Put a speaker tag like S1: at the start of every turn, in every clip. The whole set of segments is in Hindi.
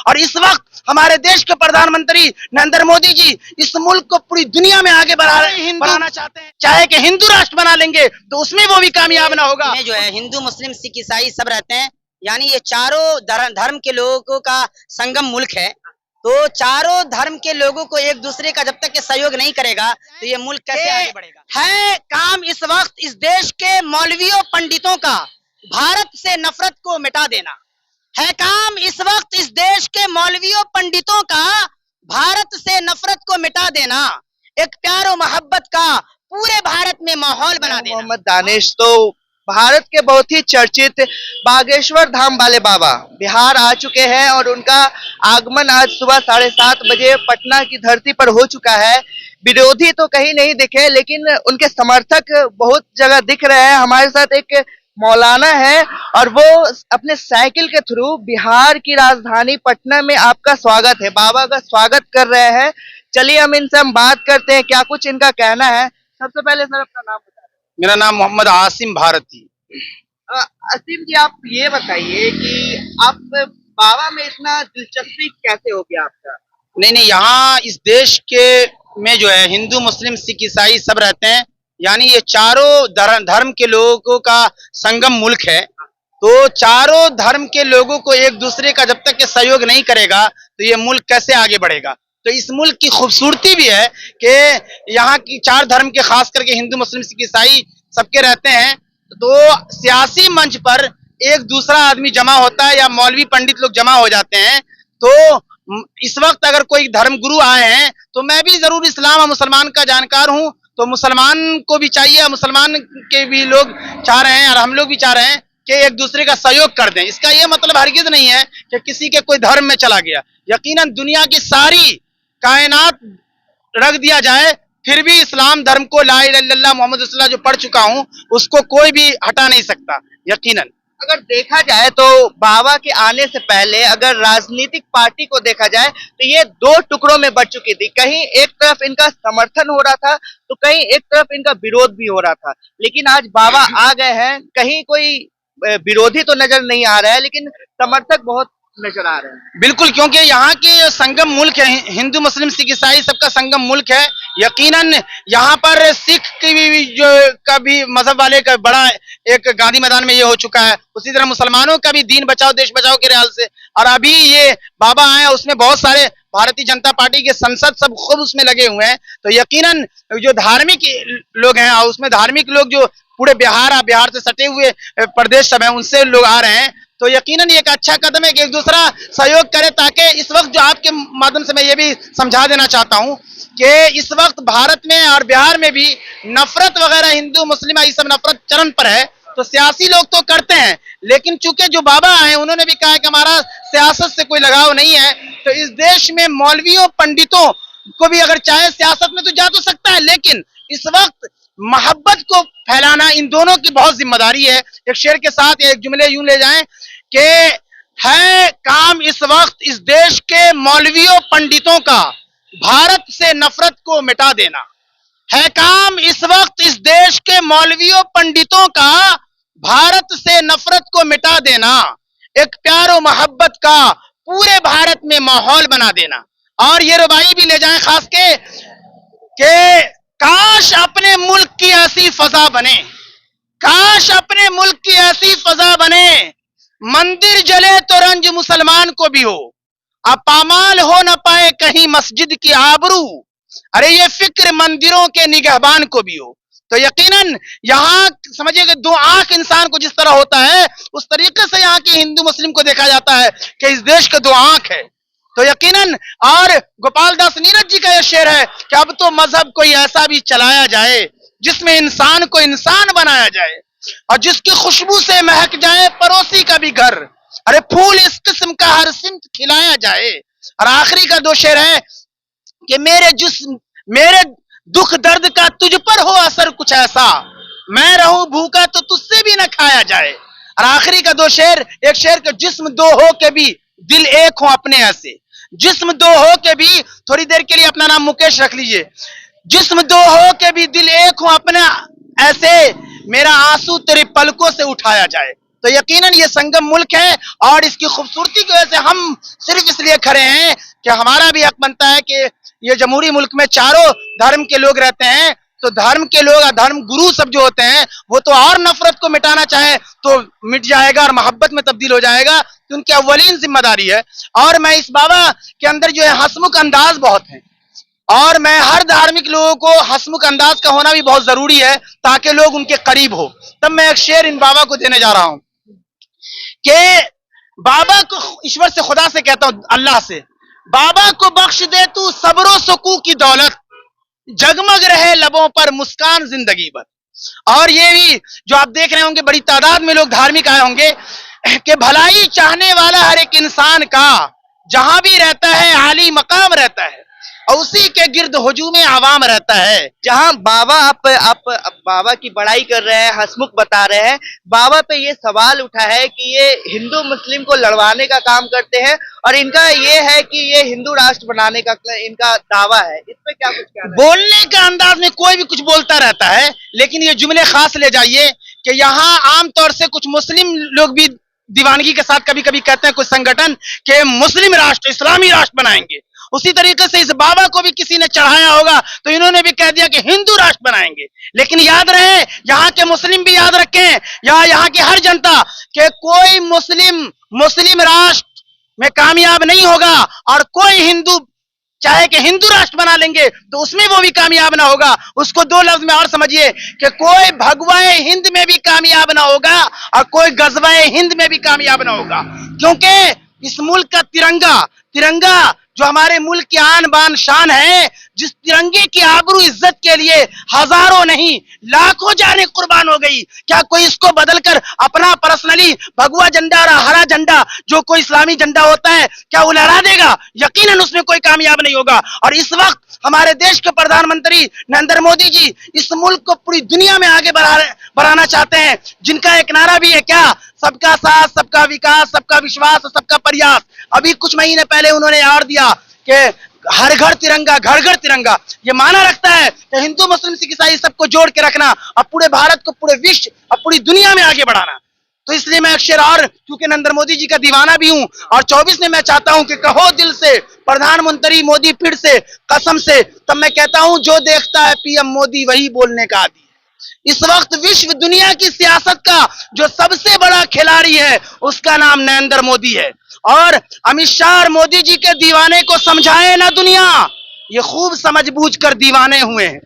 S1: और इस वक्त हमारे देश के प्रधानमंत्री नरेंद्र मोदी जी इस मुल्क को पूरी दुनिया में आगे बढ़ाना चाहते हैं। चाहे कि हिंदू राष्ट्र बना लेंगे तो उसमें वो भी कामयाब ना होगा।
S2: जो है हिंदू मुस्लिम सिख ईसाई सब रहते हैं, यानी ये चारों धर्म के लोगों का संगम मुल्क है। तो चारों धर्म के लोगों को एक दूसरे का जब तक ये सहयोग नहीं करेगा तो ये मुल्क कैसे आगे बढ़ेगा।
S1: है काम इस वक्त इस देश के मौलवियों पंडितों का भारत से नफरत को मिटा देना। है काम इस वक्त इस देश के मौलवियों पंडितों का भारत से नफरत को मिटा देना, एक प्यार और मोहब्बत का पूरे भारत में माहौल बना देना।
S3: मोहम्मद दानिश तो भारत के बहुत ही चर्चित बागेश्वर धाम वाले बाबा बिहार आ चुके हैं और उनका आगमन आज सुबह 7:30 बजे पटना की धरती पर हो चुका है। विरोधी तो कहीं नहीं दिखे लेकिन उनके समर्थक बहुत जगह दिख रहे हैं। हमारे साथ एक मौलाना है और वो अपने साइकिल के थ्रू बिहार की राजधानी पटना में आपका स्वागत है, बाबा का स्वागत कर रहे हैं। चलिए इनसे हम बात करते हैं क्या कुछ इनका कहना है। सबसे पहले सर अपना नाम बता दें।
S1: मेरा नाम मोहम्मद आसिम भारती।
S3: असीम जी आप ये बताइए कि आप बाबा में इतना दिलचस्पी कैसे हो गया आपका?
S1: नहीं, यहाँ इस देश के में जो है हिंदू मुस्लिम सिख ईसाई सब रहते हैं, यानी ये चारों धर्म के लोगों का संगम मुल्क है। तो चारों धर्म के लोगों को एक दूसरे का जब तक के सहयोग नहीं करेगा तो ये मुल्क कैसे आगे बढ़ेगा। तो इस मुल्क की खूबसूरती भी है कि यहाँ की चार धर्म के खास करके हिंदू मुस्लिम सिख ईसाई सबके रहते हैं। तो सियासी मंच पर एक दूसरा आदमी जमा होता है या मौलवी पंडित लोग जमा हो जाते हैं। तो इस वक्त अगर कोई धर्म गुरु आए हैं तो मैं भी जरूर इस्लाम और मुसलमान का जानकार हूं, तो मुसलमान को भी चाहिए, मुसलमान के भी लोग चाह रहे हैं और हम लोग भी चाह रहे हैं कि एक दूसरे का सहयोग कर दें। इसका ये मतलब हरगिज नहीं है कि किसी के कोई धर्म में चला गया। यकीनन दुनिया की सारी कायनात रख दिया जाए फिर भी इस्लाम धर्म को ला इलाहा इल्लल्लाह मोहम्मद रसूलुल्लाह जो पढ़ चुका हूं उसको कोई भी हटा नहीं सकता। यकीनन
S3: अगर देखा जाए तो बाबा के आने से पहले अगर राजनीतिक पार्टी को देखा जाए तो ये दो टुकड़ों में बट चुकी थी। कहीं एक तरफ इनका समर्थन हो रहा था तो कहीं एक तरफ इनका विरोध भी हो रहा था। लेकिन आज बाबा आ गए हैं, कहीं कोई विरोधी तो नजर नहीं आ रहा है लेकिन समर्थक बहुत नजर आ रहे हैं।
S1: बिल्कुल, क्योंकि यहाँ के संगम मुल्क है, हिंदू मुस्लिम सिख ईसाई सबका संगम मुल्क है। यकीनन यहाँ पर सिख की भी जो का भी मजहब वाले का बड़ा एक गांधी मैदान में ये हो चुका है, उसी तरह मुसलमानों का भी दीन बचाओ देश बचाओ के ख्याल से। और अभी ये बाबा आए उसमें बहुत सारे भारतीय जनता पार्टी के सांसद सब खुद उसमें लगे हुए हैं। तो यकीनन जो धार्मिक लोग हैं और उसमें धार्मिक लोग जो पूरे बिहार से सटे हुए प्रदेश सब है उनसे लोग आ रहे हैं। तो यकीनन ये एक अच्छा कदम है कि एक दूसरा सहयोग करे, ताकि इस वक्त जो आपके माध्यम से मैं ये भी समझा देना चाहता हूं कि इस वक्त भारत में और बिहार में भी नफरत वगैरह हिंदू मुस्लिम ये सब नफरत चरम पर है। तो सियासी लोग तो करते हैं लेकिन चूंकि जो बाबा आए उन्होंने भी कहा कि हमारा सियासत से कोई लगाव नहीं है। तो इस देश में मौलवियों पंडितों को भी अगर चाहे सियासत में तो जा तो सकता है, लेकिन इस वक्त मोहब्बत को फैलाना इन दोनों की बहुत जिम्मेदारी है। एक शेर के साथ एक जुमले यूं ले जाएं कि है काम इस वक्त इस देश के मौलवियों पंडितों का भारत से नफरत को मिटा देना। है काम इस वक्त इस देश के मौलवियों पंडितों का भारत से नफरत को मिटा देना, एक प्यार और मोहब्बत का पूरे भारत में माहौल बना देना। और ये रुबाई भी ले जाएं खास के काश अपने मुल्क की ऐसी फजा बने, काश अपने मुल्क की ऐसी फजा बने, मंदिर जले तो रंज मुसलमान को भी हो, अब पामाल हो न पाए कहीं मस्जिद की आबरू, अरे ये फिक्र मंदिरों के निगहबान को भी हो। तो यकीनन यहाँ समझिए कि दो आंख इंसान को जिस तरह होता है उस तरीके से यहाँ के हिंदू मुस्लिम को देखा जाता है कि इस देश के दो आंख है। तो यकीनन और गोपाल दास नीरज जी का यह शेर है कि अब तो मजहब कोई ऐसा भी चलाया जाए जिसमें इंसान को इंसान बनाया जाए और जिसकी खुशबू से महक जाए पड़ोसी का भी घर, अरे फूल इस किस्म का हर सिमत खिलाया जाए। और आखिरी का दो शेर है कि मेरे दुख दर्द का तुझ पर हो असर कुछ ऐसा, मैं रहूं भूखा तो तुझसे भी न खाया जाए। और आखिरी का दो शेर, एक शेर के जिस्म दो हो के भी दिल एक हो अपने ऐसे, जिस्म दो हो के भी, थोड़ी देर के लिए अपना नाम मुकेश रख लीजिए, जिस्म दो हो के भी दिल एक हो अपना ऐसे, मेरा आंसू तेरे पलकों से उठाया जाए। तो यकीनन ये संगम मुल्क है और इसकी खूबसूरती की वजह से हम सिर्फ इसलिए खड़े हैं कि हमारा भी हक बनता है कि ये जमहूरी मुल्क में चारों धर्म के लोग रहते हैं। तो धर्म के लोग, धर्म गुरु सब जो होते हैं वो तो और नफरत को मिटाना चाहे तो मिट जाएगा और मोहब्बत में तब्दील हो जाएगा, तो उनकी अव्वलीन जिम्मेदारी है। और मैं इस बाबा के अंदर जो है हंसमुख अंदाज बहुत है और मैं हर धार्मिक लोगों को हंसमुख अंदाज का होना भी बहुत जरूरी है ताकि लोग उनके करीब हो। तब मैं एक शेर इन बाबा को देने जा रहा हूं कि बाबा को, ईश्वर से, खुदा से कहता हूं, अल्लाह से, बाबा को बख्श दे तू सब्रो सुकू की दौलत, जगमग रहे लबों पर मुस्कान जिंदगी भर। और ये भी जो आप देख रहे होंगे बड़ी तादाद में लोग धार्मिक आए होंगे कि भलाई चाहने वाला हर एक इंसान का जहां भी रहता है आली मकाम रहता है और उसी के गिर्द हुजूम आवाम रहता है।
S3: जहां बाबा आप बाबा की बड़ाई कर रहे हैं, हंसमुख बता रहे हैं, बाबा पे ये सवाल उठा है कि ये हिंदू मुस्लिम को लड़वाने का काम करते हैं और इनका ये है कि ये हिंदू राष्ट्र बनाने का इनका दावा है। इस पे क्या कुछ कहना है?
S1: बोलने का अंदाज में कोई भी कुछ बोलता रहता है, लेकिन ये जुमले खास ले जाइए कि यहाँ आमतौर से कुछ मुस्लिम लोग भी दीवानगी के साथ कभी कभी कहते हैं कुछ संगठन के मुस्लिम राष्ट्र, इस्लामी राष्ट्र बनाएंगे। उसी तरीके से इस बाबा को भी किसी ने चढ़ाया होगा तो इन्होंने भी कह दिया कि हिंदू राष्ट्र बनाएंगे। लेकिन याद रहे, यहाँ के मुस्लिम भी याद रखें या यहाँ की हर जनता कि कोई मुस्लिम राष्ट्र में कामयाब नहीं होगा और कोई हिंदू चाहे कि हिंदू राष्ट्र बना लेंगे तो उसमें वो भी कामयाब ना होगा। उसको दो लफ्ज में और समझिए कि कोई भगवाए हिंद में भी कामयाब ना होगा और कोई गजवाए हिंद में भी कामयाब ना होगा, क्योंकि इस मुल्क का तिरंगा जो हमारे मुल्क की आन बान शान है, जिस तिरंगे की आबरू इज्जत के लिए हजारों नहीं लाखों जानें कुर्बान हो गई, क्या कोई इसको बदलकर अपना पर्सनली भगवा झंडा और हरा झंडा जो कोई इस्लामी झंडा होता है क्या वो लहरा देगा? यकीनन उसमें कोई कामयाब नहीं होगा। और इस वक्त हमारे देश के प्रधानमंत्री नरेंद्र मोदी जी इस मुल्क को पूरी दुनिया में आगे बढ़ाना चाहते हैं, जिनका एक नारा भी है क्या, सबका साथ, सबका विकास, सबका विश्वास और सबका प्रयास। अभी कुछ महीने पहले उन्होंने और दिया कि हर घर तिरंगा, घर घर तिरंगा। ये माना रखता है कि हिंदू मुस्लिम सिख ईसाई सबको जोड़ के रखना और पूरे भारत को, पूरे विश्व और पूरी दुनिया में आगे बढ़ाना। तो इसलिए मैं अक्षर और क्योंकि नरेंद्र मोदी जी का दीवाना भी हूं और 24 में मैं चाहता हूं कि कहो दिल से प्रधानमंत्री मोदी फिर से कसम से, तब मैं कहता हूं जो देखता है पीएम मोदी वही बोलने का आदी है। इस वक्त विश्व दुनिया की सियासत का जो सबसे बड़ा खिलाड़ी है उसका नाम नरेंद्र मोदी है और अमित शाह और मोदी जी के दीवाने को समझाए ना दुनिया, ये खूब समझ बूझ कर दीवाने हुए हैं।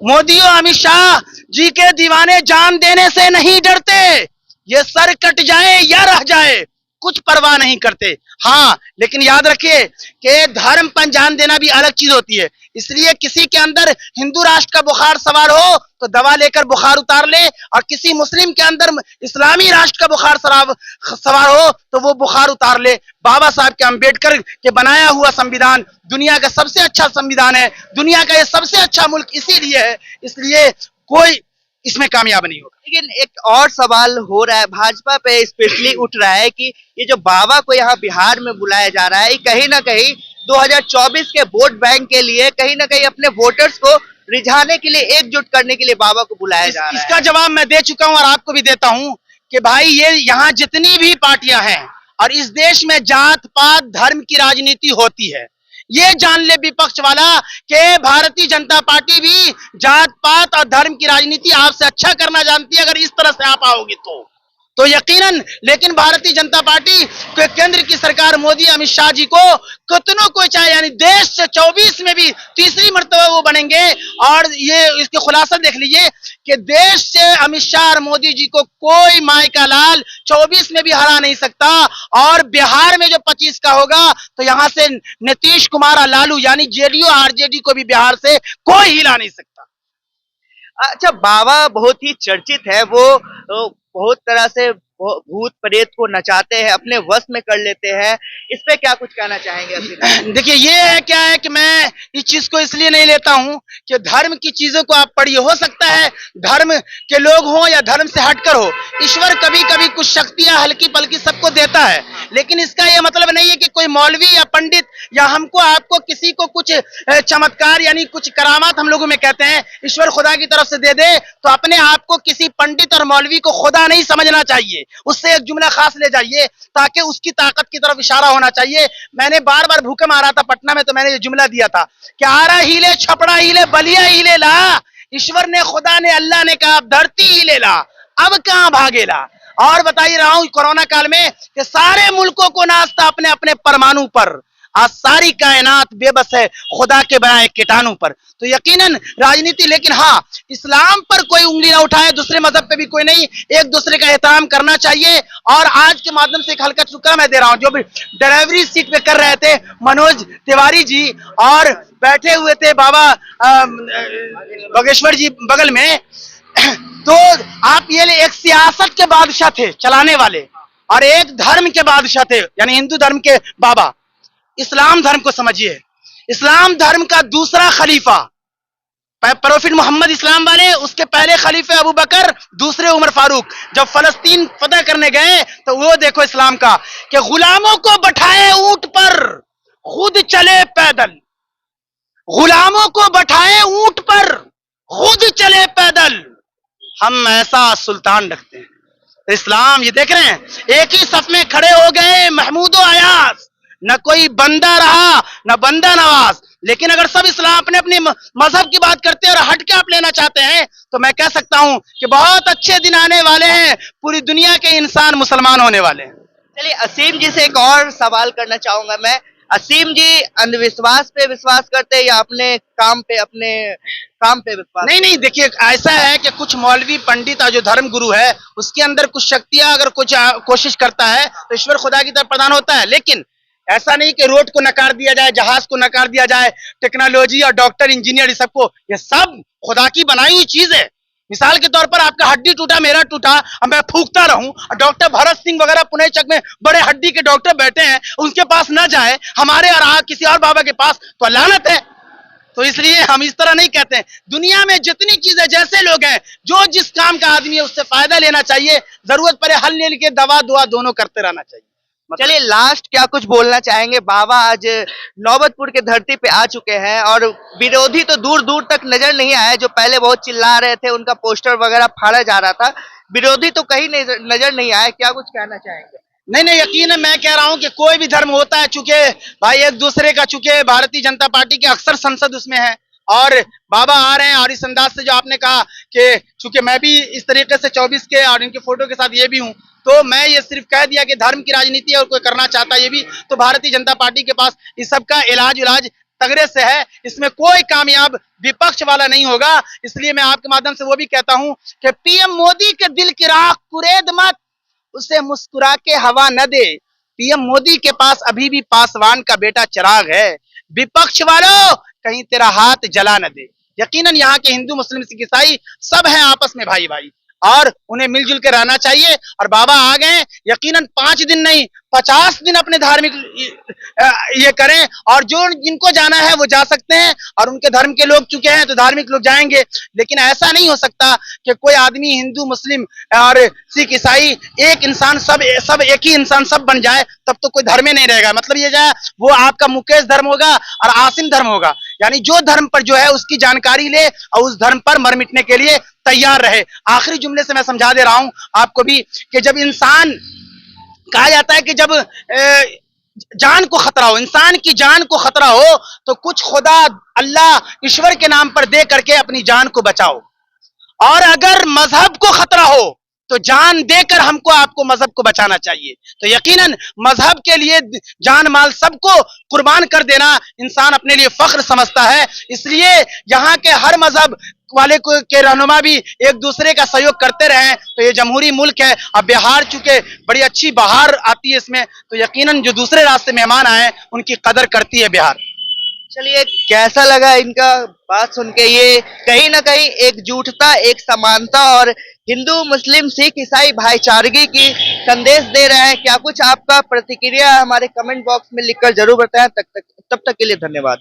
S1: मोदी और अमित शाह जी के दीवाने जान देने से नहीं डरते, ये सर कट जाए या रह जाए कुछ परवाह नहीं करते। हाँ, लेकिन याद रखिए कि धर्म पर जान देना भी अलग चीज होती है। इसलिए किसी के अंदर हिंदू राष्ट्र का बुखार सवार हो तो दवा लेकर बुखार उतार ले और किसी मुस्लिम के अंदर इस्लामी राष्ट्र का बुखार सवार हो तो वो बुखार उतार ले। बाबा साहब के अम्बेडकर के बनाया हुआ संविधान दुनिया का सबसे अच्छा संविधान है, दुनिया का ये सबसे अच्छा मुल्क इसीलिए है, इसलिए कोई इसमें कामयाब नहीं होगा।
S3: लेकिन एक और सवाल हो रहा है, भाजपा पे स्पेशली उठ रहा है कि ये जो बाबा को यहाँ बिहार में बुलाया जा रहा है, कहीं ना कहीं 2024 के वोट बैंक के लिए, कहीं ना कहीं अपने वोटर्स को रिझाने के लिए, एकजुट करने के लिए बाबा को बुलाया जा रहा है।
S1: इसका जवाब मैं दे चुका हूं और आपको भी देता हूं कि भाई ये यहाँ जितनी भी पार्टियां हैं और इस देश में जात पात धर्म की राजनीति होती है, ये जान ले विपक्ष वाला कि भारतीय जनता पार्टी भी जात पात और धर्म की राजनीति आपसे अच्छा करना जानती है अगर इस तरह से आप आओगे तो यकीनन। लेकिन भारतीय जनता पार्टी के केंद्र की सरकार मोदी अमित शाह जी को कितनों को चाहे, यानी देश से 24 में भी तीसरी मर्तबा वो बनेंगे। और ये इसके खुलासा देख लीजिए कि देश से अमित शाह और मोदी जी को कोई माई का लाल 24 में भी हरा नहीं सकता और बिहार में जो 25 का होगा तो यहाँ से नीतीश कुमार और लालू यानी जेडीयू आरजेडी को भी बिहार से कोई हिला नहीं सकता।
S3: अच्छा, बाबा बहुत ही चर्चित है, वो बहुत तरह से भूत प्रेत को नचाते हैं, अपने वश में कर लेते हैं, इस पे क्या कुछ कहना चाहेंगे?
S1: देखिए ये है क्या है कि मैं इस चीज को इसलिए नहीं लेता हूं कि धर्म की चीजों को आप पढ़िए, हो सकता है धर्म के लोग हों या धर्म से हटकर हो, ईश्वर कभी कभी कुछ शक्तियां हल्की पल्की सबको देता है, लेकिन इसका यह मतलब नहीं है कि कोई मौलवी या पंडित या हमको आपको किसी को कुछ चमत्कार यानी कुछ करामात हम लोगों में कहते हैं ईश्वर खुदा की तरफ से दे दे, तो अपने आप को किसी पंडित और मौलवी को खुदा नहीं समझना चाहिए। उससे एक जुमला खास ले जाइए ताकि उसकी ताकत की तरफ इशारा होना चाहिए। मैंने बार बार भूकंप आ रहा था पटना में, तो मैंने ये जुमला दिया था कि आरा हिले, छपड़ा हिले, बलिया हिले ला, ईश्वर ने, खुदा ने, अल्लाह ने कहा अब धरती हिले ला, अब कहां भागेला। और बता ही रहा हूं कोरोना काल में कि सारे मुल्कों को नाचता अपने अपने परमाणु पर, आज सारी कायनात बेबस है खुदा के बनाए कीटाणु पर। तो यकीनन राजनीति, लेकिन हाँ, इस्लाम पर कोई उंगली ना उठाए, दूसरे मजहब पे भी कोई नहीं, एक दूसरे का एहतराम करना चाहिए। और आज के माध्यम से एक हल्का चुटकुला मैं दे रहा हूं, जो भी ड्राइवरी सीट पे कर रहे थे मनोज तिवारी जी, और बैठे हुए थे बाबा बागेश्वर जी बगल में, तो आप ये एक सियासत के बादशाह थे चलाने वाले, और एक धर्म के बादशाह थे, यानी हिंदू धर्म के बाबा। इस्लाम धर्म को समझिए, इस्लाम धर्म का दूसरा खलीफा प्रोफिट मोहम्मद इस्लाम वाले, उसके पहले खलीफे अबू बकर, दूसरे उमर फारूक। जब फलस्तीन फतह करने गए तो वो देखो इस्लाम का कि गुलामों को बैठाए ऊंट पर, खुद चले पैदल, गुलामों को बैठाए ऊंट पर, खुद चले पैदल, हम ऐसा सुल्तान रखते हैं। इस्लाम, ये देख रहे हैं, एक ही सफ में खड़े हो गए महमूद अयास, न कोई बंदा रहा न बंदा नवाज। लेकिन अगर सब इस्लाम अपने अपने मजहब की बात करते हैं और हट के आप लेना चाहते हैं, तो मैं कह सकता हूं कि बहुत अच्छे दिन आने वाले हैं, पूरी दुनिया के इंसान मुसलमान होने वाले हैं।
S3: चलिए, असीम जी से एक और सवाल करना चाहूंगा मैं। असीम जी अंधविश्वास पे विश्वास करते हैं या अपने काम पे विश्वास?
S1: नहीं नहीं, देखिए ऐसा है कि कुछ मौलवी पंडित और जो धर्म गुरु है उसके अंदर कुछ शक्तियां अगर कुछ कोशिश करता है तो ईश्वर खुदा की तरफ प्रदान होता है। लेकिन ऐसा नहीं कि रोड को नकार दिया जाए, जहाज को नकार दिया जाए, टेक्नोलॉजी और डॉक्टर इंजीनियर इस सबको, ये सब खुदा की बनाई हुई चीज है। मिसाल के तौर पर आपका हड्डी टूटा, मेरा टूटा, अब मैं फूकता रहूं और डॉक्टर भरत सिंह वगैरह पुणे चक में बड़े हड्डी के डॉक्टर बैठे हैं, उनके पास न जाए हमारे और किसी और बाबा के पास, तो लानत है। तो इसलिए हम इस तरह नहीं कहते हैं। दुनिया में जितनी चीजें, जैसे लोग हैं, जो जिस काम का आदमी है उससे फायदा लेना चाहिए, जरूरत पड़े हल ले के दवा दुआ दोनों करते रहना चाहिए।
S3: चलिए, लास्ट क्या कुछ बोलना चाहेंगे? बाबा आज नौबतपुर के धरती पे आ चुके हैं और विरोधी तो दूर दूर तक नजर नहीं आए, जो पहले बहुत चिल्ला रहे थे, उनका पोस्टर वगैरह फाड़ा जा रहा था, विरोधी तो कहीं नजर नहीं आए, क्या कुछ कहना चाहेंगे?
S1: नहीं नहीं, यकीन है, मैं कह रहा हूं कि कोई भी धर्म होता है, चूंकि भाई एक दूसरे का, चूंकि भारतीय जनता पार्टी के अक्सर संसद उसमें है और बाबा आ रहे हैं, और इस अंदाज से जो आपने कहा कि चूंकि मैं भी इस तरीके से 24 के और इनके फोटो के साथ ये भी हूं, तो मैं ये सिर्फ कह दिया कि धर्म की राजनीति और कोई करना चाहता है ये भी, तो भारतीय जनता पार्टी के पास इस सब का इलाज तगड़े से है, इसमें कोई कामयाब विपक्ष वाला नहीं होगा। इसलिए मैं आपके माध्यम से वो भी कहता हूं कि पीएम मोदी के दिल की राख कुरेद मत, उसे मुस्कुरा के हवा न दे, पीएम मोदी के पास अभी भी पासवान का बेटा चिराग है, विपक्ष वालों कहीं तेरा हाथ जला न दे। यकीनन यहाँ के हिंदू मुस्लिम सिख ईसाई सब हैं आपस में भाई भाई, और उन्हें मिलजुल के रहना चाहिए। और बाबा आ गए, यकीनन 5 दिन नहीं 50 दिन अपने धार्मिक ये करें, और जो जिनको जाना है वो जा सकते हैं, और उनके धर्म के लोग चुके हैं तो धार्मिक लोग जाएंगे। लेकिन ऐसा नहीं हो सकता कि कोई आदमी हिंदू मुस्लिम और सिख ईसाई एक इंसान सब एक ही इंसान सब बन जाए, तब तो कोई धर्म ही नहीं रहेगा। मतलब ये जाए वो आपका मुकेश धर्म होगा और आसिम धर्म होगा, यानी जो धर्म पर जो है उसकी जानकारी ले और उस धर्म पर मर मिटने के लिए तैयार रहे। आखिरी जुमले से मैं समझा दे रहा हूं आपको भी कि जब इंसान, कहा जाता है कि जब जान को खतरा हो, इंसान की जान को खतरा हो, तो कुछ खुदा अल्लाह ईश्वर के नाम पर दे करके अपनी जान को बचाओ। और अगर मजहब को खतरा हो तो जान देकर हमको आपको मजहब को बचाना चाहिए। तो यकीनन मजहब के लिए जान माल सबको कुर्बान कर देना इंसान अपने लिए फख्र समझता है। इसलिए यहाँ के हर मजहब वाले के रहनुमा भी एक दूसरे का सहयोग करते रहे, तो ये जमहूरी मुल्क है। अब बिहार चूंकि बड़ी अच्छी बहार आती है इसमें, तो यकीनन जो दूसरे रास्ते मेहमान आए उनकी कदर करती है बिहार।
S3: चलिए, कैसा लगा इनका बात सुन के? ये कहीं ना कहीं एकजुटता, एक समानता और हिंदू मुस्लिम सिख ईसाई भाईचारगी की संदेश दे रहे हैं। क्या कुछ आपका प्रतिक्रिया हमारे कमेंट बॉक्स में लिखकर जरूर बताएं। तब तक के लिए धन्यवाद।